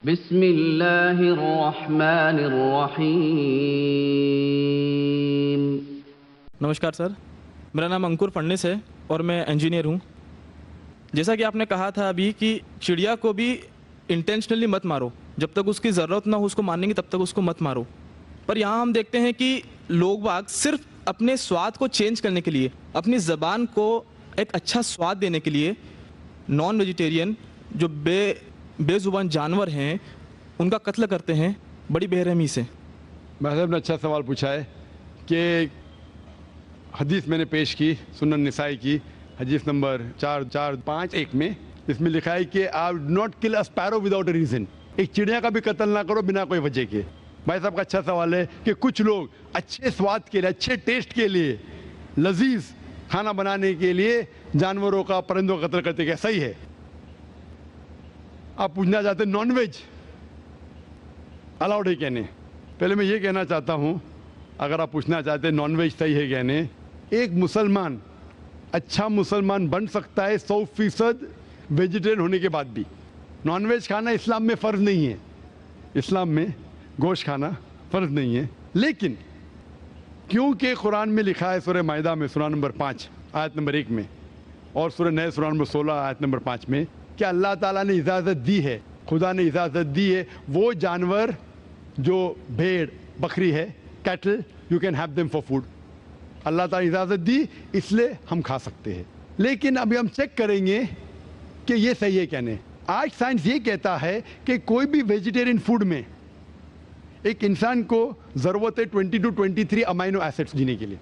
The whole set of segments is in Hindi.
बिस्मिल्लाहिर्रहमानिर्रहीम। नमस्कार सर, मेरा नाम अंकुर फडणीस है और मैं इंजीनियर हूँ। जैसा कि आपने कहा था अभी कि चिड़िया को भी इंटेंशनली मत मारो, जब तक उसकी ज़रूरत ना हो उसको मारने की तब तक उसको मत मारो। पर यहाँ हम देखते हैं कि लोग बाग सिर्फ अपने स्वाद को चेंज करने के लिए, अपनी ज़बान को एक अच्छा स्वाद देने के लिए नॉन वेजिटेरियन जो बेज़ुबान जानवर हैं उनका कत्ल करते हैं बड़ी बेरहमी से। भाई साहब ने अच्छा सवाल पूछा है कि हदीस मैंने पेश की सुनन निसाई की हदीस नंबर 4451 में, इसमें लिखा है कि आप not kill a sparrow without a reason. एक चिड़िया का भी कत्ल ना करो बिना कोई वजह के। भाई साहब का अच्छा सवाल है कि कुछ लोग अच्छे स्वाद के लिए, अच्छे टेस्ट के लिए, लजीज खाना बनाने के लिए जानवरों का, परिंदों का कत्ल करते, क्या सही है? आप पूछना चाहते हैं नॉन वेज अलाउड है क्या नहीं? पहले मैं ये कहना चाहता हूँ, अगर आप पूछना चाहते हैं नॉन वेज सही है क्या नहीं, एक मुसलमान अच्छा मुसलमान बन सकता है 100% वेजिटेरियन होने के बाद भी। नॉन वेज खाना इस्लाम में फ़र्ज नहीं है, इस्लाम में गोश्त खाना फ़र्ज नहीं है। लेकिन क्योंकि कुरान में लिखा है सूरह माइदा में सूरह नंबर 5 आयत नंबर 1 में और सूरह नह सूरह नंबर 16 आयत नंबर 5 में कि अल्लाह ताला ने इजाज़त दी है, खुदा ने इजाज़त दी है, वो जानवर जो भेड़ बकरी है, cattle, you can have them for food. Allah ताला इजाज़त दी इसलिए हम खा सकते हैं। लेकिन अभी हम चेक करेंगे कि ये सही है क्या नहीं। आज साइंस ये कहता है कि कोई भी वेजिटेरियन फूड में एक इंसान को ज़रूरत है 20 to 23 अमाइनो एसिड्स जीने के लिए।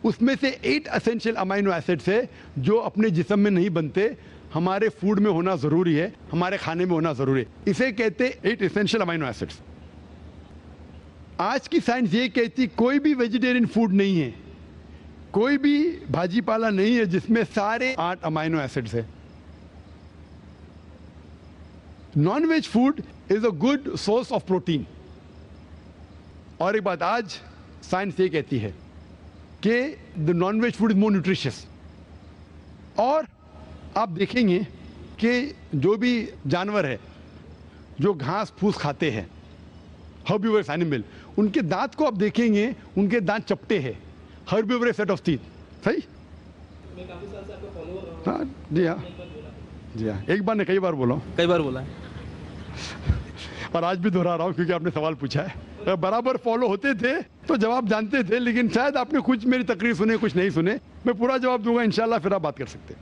उसमें से 8 एसेंशियल अमाइनो एसिड्स है जो अपने जिस्म में नहीं बनते, हमारे फूड में होना ज़रूरी है, हमारे खाने में होना ज़रूरी है। इसे कहते 8 एसेंशियल अमाइनो एसिड्स। आज की साइंस ये कहती कोई भी वेजिटेरियन फूड नहीं है, कोई भी भाजी पाला नहीं है जिसमें सारे 8 अमाइनो एसिड्स है। Non veg food is a good source of protein. और एक बात आज साइंस ये कहती है कि the non veg food is more nutritious. और आप देखेंगे कि जो भी जानवर है जो घास फूस खाते हैं, हर्बिवरस एनिमल, उनके दांत को आप देखेंगे, उनके दांत चपटे हैं, हर्बिवरस सेट ऑफ टीथ। सही? मैं काफ़ी साल से आपको फॉलो कर रहा हूँ। हाँ जी, हाँ जी, हाँ, एक बार ने कई बार बोला, कई बार बोला है और आज भी दोहरा रहा हूँ क्योंकि आपने सवाल पूछा है। अगर बराबर फॉलो होते थे तो जवाब जानते थे, लेकिन शायद आपने कुछ मेरी तकरीर सुने, कुछ नहीं सुने। मैं पूरा जवाब दूंगा इंशाल्लाह, फिर आप बात कर सकते हैं।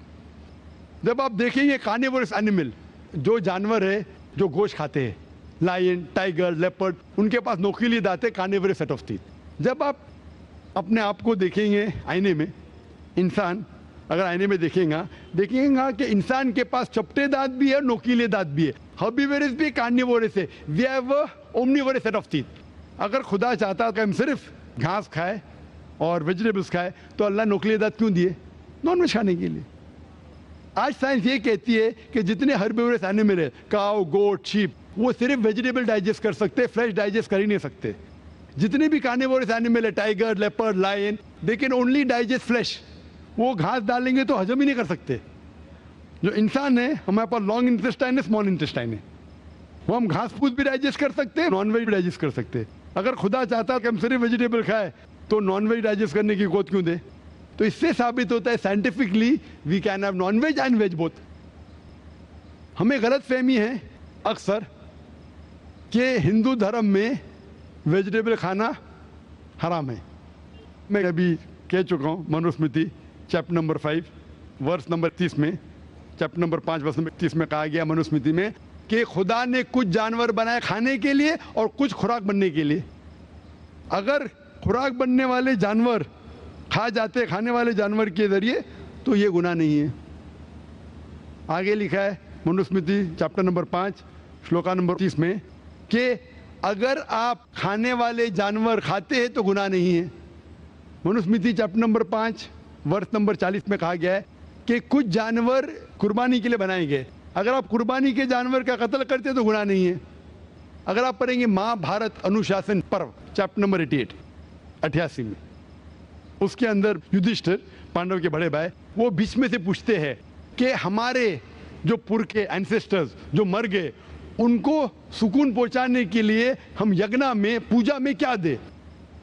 जब आप देखेंगे कार्निवोरस एनिमल, जो जानवर है जो गोश्त खाते हैं, लायन, टाइगर, लेपर्ड, उनके पास नोकीली दांत है, कार्निवोरस सेट ऑफ टीथ। जब आप अपने आप को देखेंगे आईने में, इंसान अगर आईने में देखेगा कि इंसान के पास चपटे दांत भी है, नोकीले दांत भी है, हर्बिवोरस भी, कार्निवोरस है। We have omnivorous set of teeth. अगर खुदा चाहता कि हम सिर्फ घास खाए और वेजिटेबल्स खाए तो अल्लाह नोकीले दांत क्यों दिए? नॉन वेज खाने के लिए। आज साइंस ये कहती है कि जितने हर्बिवोरस एनिमल है, काऊ, गोट, शीप, वो सिर्फ वेजिटेबल डाइजेस्ट कर सकते, फ्लैश डाइजेस्ट कर ही नहीं सकते। जितने भी कार्निवोरस एनिमल है, tiger, leopard, lion, they can only digest flesh. वो घास डालेंगे तो हजम ही नहीं कर सकते। जो इंसान है, हमारे पास लॉन्ग इंटेस्टाइन है, स्मॉल इंटेस्टाइन है, वो हम घास फूस भी डाइजेस्ट कर सकते हैं, नॉन वेज भी डाइजेस्ट कर सकते हैं। अगर खुदा चाहता कि हम सिर्फ वेजिटेबल खाए तो नॉन वेज डाइजेस्ट करने की गोद क्यों दे? तो इससे साबित होता है scientifically we can have non veg and veg both. हमें गलत फहमी है अक्सर कि हिंदू धर्म में वेजिटेबल खाना हराम है। मैं अभी कह चुका हूँ, Manusmriti chapter number 5 verse number 30 में, चैप्टर नंबर 5 वर्स नंबर 30 में कहा गया मनुस्मृति में कि खुदा ने कुछ जानवर बनाए खाने के लिए और कुछ खुराक बनने के लिए। अगर खुराक बनने वाले जानवर खा जाते खाने वाले जानवर के जरिए तो ये गुनाह नहीं है। आगे लिखा है Manusmriti chapter number 5 shloka number 30 में कि अगर आप खाने वाले जानवर खाते हैं तो गुनाह नहीं है। मनुस्मृति चैप्टर नंबर 5 वर्ष नंबर 40 में कहा गया है कि कुछ जानवर कुर्बानी के लिए बनाए गए, अगर आप कुर्बानी के जानवर का कत्ल करते हैं तो गुनाह नहीं है। अगर आप पढ़ेंगे महाभारत अनुशासन पर्व चैप्टर नंबर 88 में, उसके अंदर युधिष्ठिर, पांडव के बड़े भाई, वो बीच में से पूछते हैं कि हमारे जो पुरखे एंसेस्टर्स जो मर गए उनको सुकून पहुंचाने के लिए हम यज्ञ में, पूजा में क्या दे?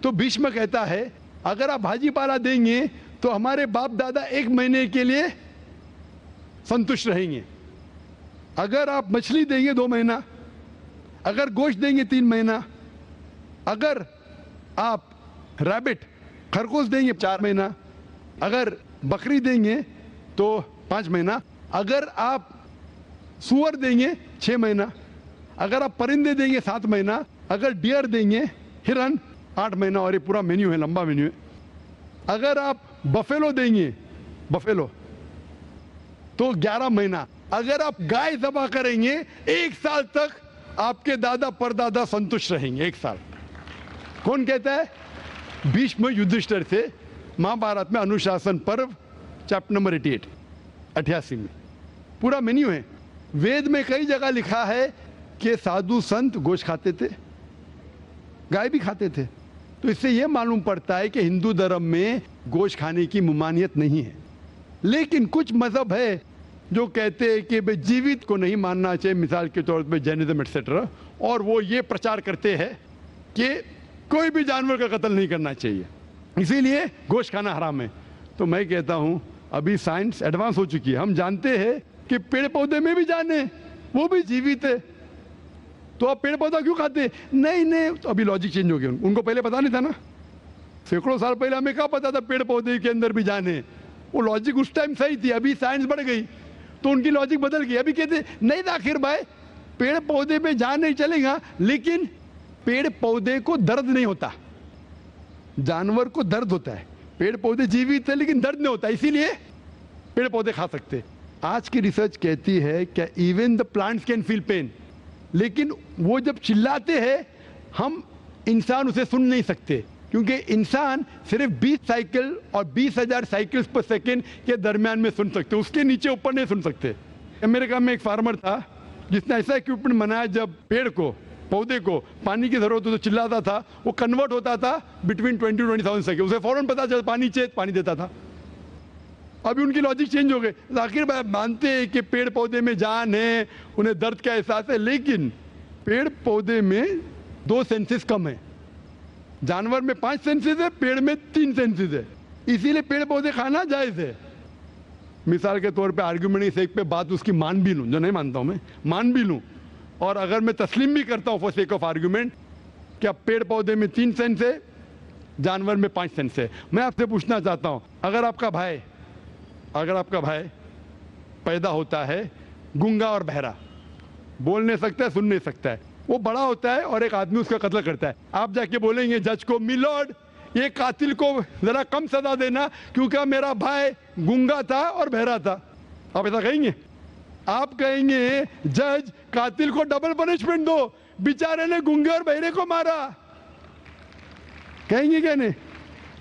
तो भीष्म कहता है अगर आप भाजी पाला देंगे तो हमारे बाप दादा 1 महीने के लिए संतुष्ट रहेंगे। अगर आप मछली देंगे 2 महीना, अगर गोश्त देंगे 3 महीना, अगर आप रैबिट खरगोश देंगे 4 महीना, अगर बकरी देंगे तो 5 महीना, अगर आप सुअर देंगे 6 महीना, अगर आप परिंदे देंगे 7 महीना, अगर डियर देंगे, हिरन 8 महीना। और ये पूरा मेन्यू है, लंबा मेन्यू है। अगर आप बफेलो देंगे, बफेलो तो 11 महीना। अगर आप गाय ज़बह करेंगे 1 साल तक आपके दादा परदादा संतुष्ट रहेंगे। 1 साल। कौन कहता है? भीष्म युधिष्ठिर से, महाभारत में अनुशासन पर्व चैप्टर नंबर 88 में पूरा मेन्यू है। वेद में कई जगह लिखा है कि साधु संत गोश्त खाते थे, गाय भी खाते थे। तो इससे यह मालूम पड़ता है कि हिंदू धर्म में गोश्त खाने की ममानियत नहीं है। लेकिन कुछ मजहब है जो कहते हैं कि भाई जीवित को नहीं मानना चाहिए, मिसाल के तौर पे जैनिज्म एक्सेट्रा, और वो ये प्रचार करते हैं कि कोई भी जानवर का कत्ल नहीं करना चाहिए, इसीलिए गोश्त खाना हराम है। तो मैं कहता हूं अभी साइंस एडवांस हो चुकी है, हम जानते हैं कि पेड़ पौधे में भी जान है, वो भी जीवित है। तो आप पेड़ पौधा क्यों खाते? नहीं, तो अभी लॉजिक चेंज हो गया। उनको पहले पता नहीं था ना, सैकड़ों साल पहले हमें क्या पता था पेड़ पौधे के अंदर भी जान है? वो लॉजिक उस टाइम सही थी, अभी साइंस बढ़ गई तो उनकी लॉजिक बदल गई। अभी कहते नहीं था आखिर भाई, पेड़ पौधे में जान नहीं चलेगा, लेकिन पेड़ पौधे को दर्द नहीं होता, जानवर को दर्द होता है। पेड़ पौधे जीवित है लेकिन दर्द नहीं होता, इसीलिए पेड़ पौधे खा सकते। आज की रिसर्च कहती है कि even the plants can feel pain, लेकिन वो जब चिल्लाते हैं हम इंसान उसे सुन नहीं सकते, क्योंकि इंसान सिर्फ 20 साइकिल और 20,000 साइकिल्स पर सेकेंड के दरमियान में सुन सकते, उसके नीचे ऊपर नहीं सुन सकते। अमेरिका में एक फार्मर था जिसने ऐसा इक्विपमेंट बनाया, जब पेड़ को, पौधे को पानी की जरूरत हो तो चिल्लाता था, वो कन्वर्ट होता था बिटवीन 20 to 20,000 सेकेंड, उसे फौरन पता चला पानी चाहिए, पानी देता था। अभी उनकी लॉजिक चेंज हो गई। आखिर भाई मानते हैं कि पेड़ पौधे में जान है, उन्हें दर्द का एहसास है, लेकिन पेड़ पौधे में 2 सेंसेस कम है। जानवर में 5 सेंसेस है, पेड़ में 3 सेंसेस है, इसीलिए पेड़ पौधे खाना जायज है। मिसाल के तौर पे आर्ग्यूमेंट की सेक पे बात उसकी मान भी लूं, जो नहीं मानता हूं मैं, मान भी लूं, और अगर मैं तस्लीम भी करता हूं फॉर सेक ऑफ आर्ग्यूमेंट कि अब पेड़ पौधे में 3 सेंस है, जानवर में 5 सेंस है, मैं आपसे पूछना चाहता हूं, अगर आपका भाई पैदा होता है गूंगा और बहरा, बोल नहीं सकता है, सुन नहीं सकता है, वो बड़ा होता है और एक आदमी उसका कत्ल करता है, आप जाके बोलेंगे जज को, मिलॉर्ड ये कातिल को जरा कम सजा देना क्योंकि मेरा भाई गूंगा था और बहरा था? आप ऐसा कहेंगे? आप कहेंगे जज कातिल को डबल पनिशमेंट दो, बेचारे ने गूंगे और बहरे को मारा, कहेंगे क्या नहीं?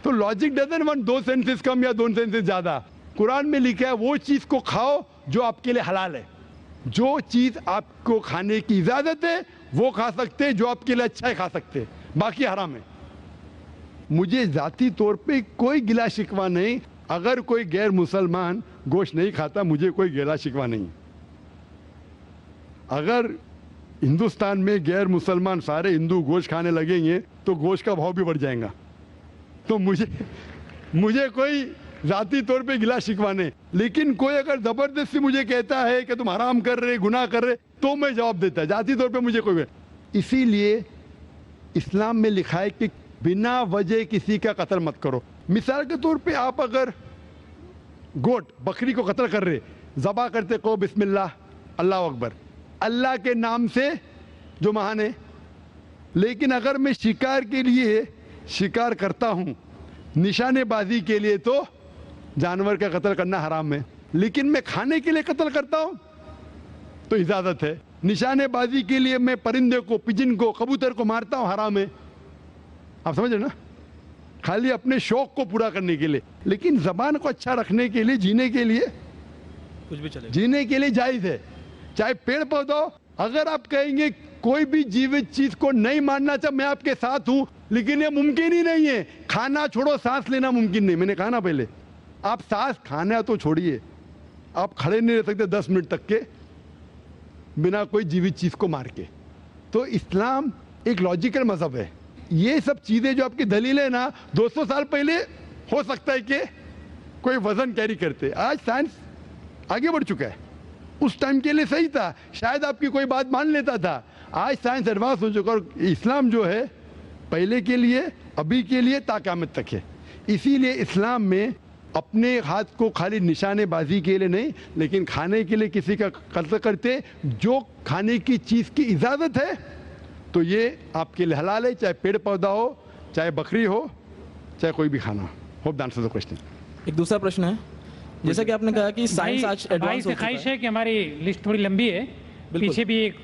तो लॉजिक डजंट वांट 2 सेंसेस कम या 2 सेंसेस ज्यादा। कुरान में लिखा है वो चीज को खाओ जो आपके लिए हलाल है, जो चीज आपको खाने की इजाजत है वो खा सकते हैं, जो आपके लिए अच्छा है खा सकते हैं, बाकी हराम है। मुझे जाती तौर पे कोई गिला शिकवा नहीं, अगर कोई गैर मुसलमान गोश्त नहीं खाता मुझे कोई गिला शिकवा नहीं। अगर हिंदुस्तान में गैर मुसलमान सारे हिंदू गोश्त खाने लगेंगे तो गोश्त का भाव भी बढ़ जाएगा। तो मुझे कोई जाती तौर पे गिला शिकवा नहीं, लेकिन कोई अगर जबरदस्ती मुझे कहता है कि तुम हराम कर रहे, गुनाह कर रहे, तो मैं जवाब देता है। जाती तौर पे मुझे कोई, इसीलिए इस्लाम में लिखा है कि बिना वजह किसी का कत्ल मत करो। मिसाल के तौर पे आप अगर गोट बकरी को कत्ल कर रहे, ज़बा करते को बिस्मिल्लाह अल्लाह अकबर, अल्लाह के नाम से जो महान है, लेकिन अगर मैं शिकार के लिए शिकार करता हूं, निशानेबाजी के लिए, तो जानवर का कत्ल करना हराम है, लेकिन मैं खाने के लिए कत्ल करता हूं तो इजाजत है। निशानेबाजी के लिए मैं परिंदे को, पिजन को, कबूतर को मारता हूं, हराम है। आप समझ रहे ना? खाली अपने शौक को पूरा करने के लिए, लेकिन जबान को अच्छा रखने के लिए, जीने के लिए कुछ भी चलेगा, जीने के लिए जायज है। चाहे पेड़ पौधा, अगर आप कहेंगे कोई भी जीवित चीज को नहीं मानना चाहिए, मैं आपके साथ हूं, लेकिन ये मुमकिन ही नहीं है। खाना छोड़ो, सांस लेना मुमकिन नहीं, मैंने कहा ना पहले। आप सांस खाना तो छोड़िए, आप खड़े नहीं रह सकते 10 मिनट तक के, बिना कोई जीवित चीज़ को मार के। तो इस्लाम एक लॉजिकल मज़हब है। ये सब चीज़ें जो आपकी दलील है ना, 200 साल पहले हो सकता है कि कोई वजन कैरी करते, आज साइंस आगे बढ़ चुका है। उस टाइम के लिए सही था, शायद आपकी कोई बात मान लेता था। आज साइंस एडवांस हो चुका और इस्लाम जो है पहले के लिए, अभी के लिए, ता क़यामत तक है। इसीलिए इस्लाम में अपने हाथ को खाली निशानेबाजी के लिए नहीं, लेकिन खाने के लिए किसी का कत्ल करते, जो खाने की चीज़ की इजाज़त है तो ये आपके लिए हलाल है, चाहे पेड़ पौधा हो, चाहे बकरी हो, चाहे कोई भी खाना हो। Hope the answer the question. एक दूसरा प्रश्न है, जैसा कि आपने कहा कि साइंस आज भाई एडवांस से हो चुका ख्वाहिश है। है कि हमारी लिस्ट थोड़ी लंबी है, पीछे भी एक